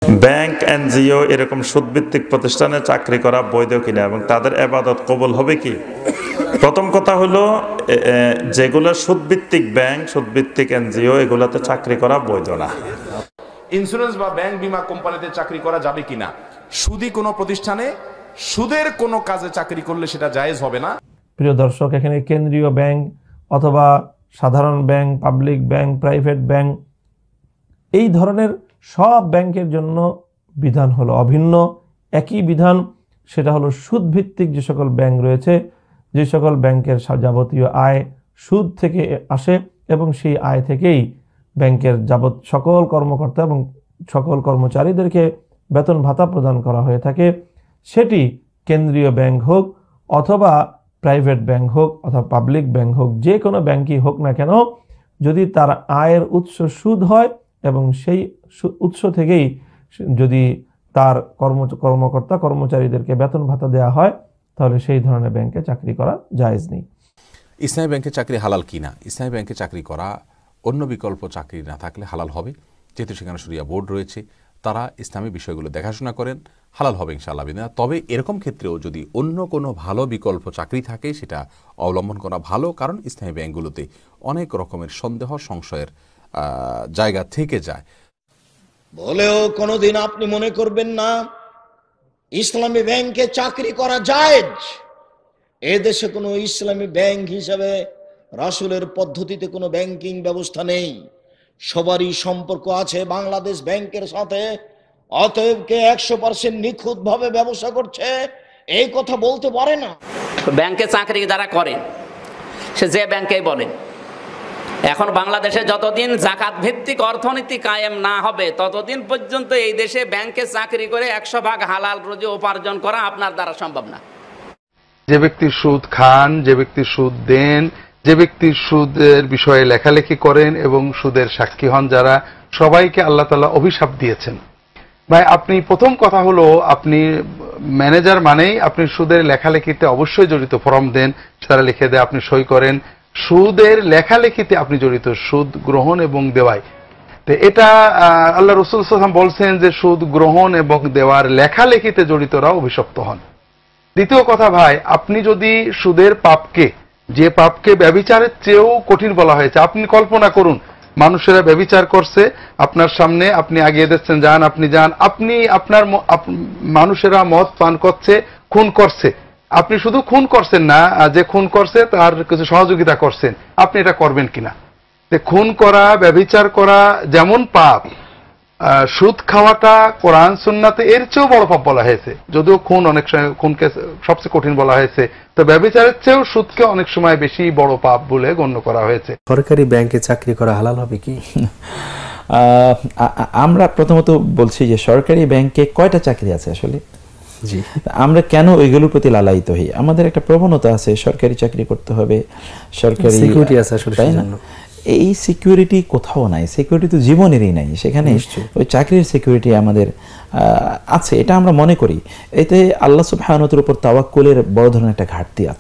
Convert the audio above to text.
Bank, NGO এরকম সুদভিত্তিক প্রতিষ্ঠানে চাকরি করা বৈধ কিনা এবং তাদের ইবাদত কবুল হবে কি? প্রথম কথা হলো, যেগুলো সুদভিত্তিক ব্যাংক, সুদভিত্তিক এনজিও, এগুলোতে চাকরি করা বৈধ না। ইন্স্যুরেন্স বা ব্যাংক বিমা কোম্পানিতে চাকরি করা যাবে কিনা? সুদী কোনো প্রতিষ্ঠানে সুদের কোনো কাজে চাকরি করলে সেটা জায়েজ হবে না। প্রিয় দর্শক, এখানে কেন্দ্রীয় ব্যাংক অথবা সাধারণ bank, public bank, private bank, এই ধরনের সব ব্যাংকের জন্য বিধান হলো অভিন্ন, একই বিধান। সেটা হলো সুদভিত্তিক যে সকল ব্যাংক রয়েছে, যে সকল ব্যাংকের যাবতীয় আয় সুদ থেকে আসে এবং সেই আয় থেকেই ব্যাংকের সকল কর্মকর্তা এবং সকল কর্মচারীদেরকে বেতন ভাতা প্রদান করা হয়ে থাকে। সেটি কেন্দ্রীয় ব্যাংক হোক অথবা প্রাইভেট ব্যাংক হোক অথবা পাবলিক ব্যাংক হোক, যে কোনো ব্যাংকই হোক না কেন, যদি তার আয়ের উৎস সুদ হয় এবং সেই উৎস থেকেই যদি তার কর্মকর্তা কর্মচারীদেরকে বেতন ভাতা দেওয়া হয়, তাহলে সেই ধরনের ব্যাংকে চাকরি করা জায়েজ নেই। ইসলামী ব্যাংকে চাকরি হালাল কিনা? ইসলামী ব্যাংকে চাকরি করা অন্য বিকল্প চাকরি না থাকলে হালাল হবে, যেহেতু সেখানে শরিয়া বোর্ড রয়েছে, তারা ইসলামী বিষয়গুলো দেখাশোনা করেন, হালাল হবে ইনশাআল্লাহ। তবে এরকম ক্ষেত্রেও যদি অন্য কোনো ভালো বিকল্প চাকরি থাকে সেটা অবলম্বন করা ভালো, কারণ ইসলামী ব্যাংকগুলোতে অনেক রকমের সন্দেহ সংশয়ের জায়গা থেকে যায়। বলেও কোনোদিন আপনি মনে করবেন না ইসলামী ব্যাংকে চাকরি করা জায়েজ। এদেশে কোনো ইসলামী ব্যাংক হিসাবে রাসূলের পদ্ধতিতে কোনো ব্যাংকিং ব্যবস্থা নেই। সবারই সম্পর্ক আছে বাংলাদেশ ব্যাংকের সাথে, অতএব কে 100% নিখুঁত ভাবে ব্যবসা করছে এই কথা বলতে পারে না। ব্যাংকে চাকরি যারা করেন, সে যে ব্যাংকেই বলেন, এখন বাংলাদেশে যতদিন জাকাত ভিত্তিক অর্থনীতি কায়েম না হবে ততদিন পর্যন্ত এই দেশে ব্যাংকে চাকরি করে 100% হালাল রুজি উপার্জন করা আপনার দ্বারা সম্ভব না। যে ব্যক্তি সুদ খান, যে ব্যক্তি সুদ দেন, যে ব্যক্তি সুদের বিষয়ে লেখালেখি করেন এবং সুদের সাক্ষী হন যারা, সবাইকে আল্লাহ তাআলা অভিশাপ দিয়েছেন। ভাই, আপনি প্রথম কথা হলো, আপনি ম্যানেজার মানেই আপনি সুদের লেখালেখিতে অবশ্যই জড়িত। ফর্ম দেন, তারা লিখে দেয়, আপনি সই করেন, সুদের লেখালেখিতে আপনি জড়িত, সুদ গ্রহণ এবং দেওয়ায়। তো এটা আল্লাহ রাসূল সাল্লাল্লাহু আলাইহি ওয়াসাল্লাম বলছেন যে সুদ গ্রহণ এবং দেওয়ার লেখালেখিতে জড়িতরা অভিশপ্ত হন। দ্বিতীয় কথা ভাই, আপনি যদি সুদের পাপকে, যে পাপকে ব্যভিচারের চেয়েও কঠিন বলা হয়েছে, আপনি কল্পনা করুন মানুষেরা ব্যভিচার করছে আপনার সামনে, আপনি আগিয়ে দিচ্ছেন যান, আপনি যান, আপনি আপনার মানুষেরা মদ পান করছে, খুন করছে, আপনি শুধু খুন করছেন না, যে খুন করছে তার কিছু সহযোগিতা করছেন, আপনি এটা করবেন কিনা? যে খুন করা, ব্যভিচার করা যেমন পাপ, সুদ খাওয়াটা কোরআন সুন্নাতে এর চেয়েও বড় পাপ বলা হয়েছে। যদিও খুন অনেক সময়, খুনকে সবচেয়ে কঠিন বলা হয়েছে, তো ব্যভিচারের চেয়েও সুদকে অনেক সময় বেশি বড় পাপ বলে গণ্য করা হয়েছে। সরকারি ব্যাংকে চাকরি করা হালাল হবে কি? আমরা প্রথমত বলছি যে সরকারি ব্যাংকে কয়টা চাকরি আছে আসলে? জি, আমরা কেন ওইগুলোর প্রতি লালায়িত হই? আমাদের একটা প্রবণতা আছে সরকারি চাকরি করতে হবে, সরকারি সিকিউরিটি আছে আসলে, তাই না? এই সিকিউরিটি কোথাও নাই, সিকিউরিটি তো জীবনেরই নাই। সেখানে ওই চাকরির সিকিউরিটি আমাদের আছে, এটা আমরা মনে করি। এতে আল্লাহ সুবহানাহু ওয়া তাআলার উপর তাওয়াক্কুলের বড় ধরনের একটা ঘাটতি আছে।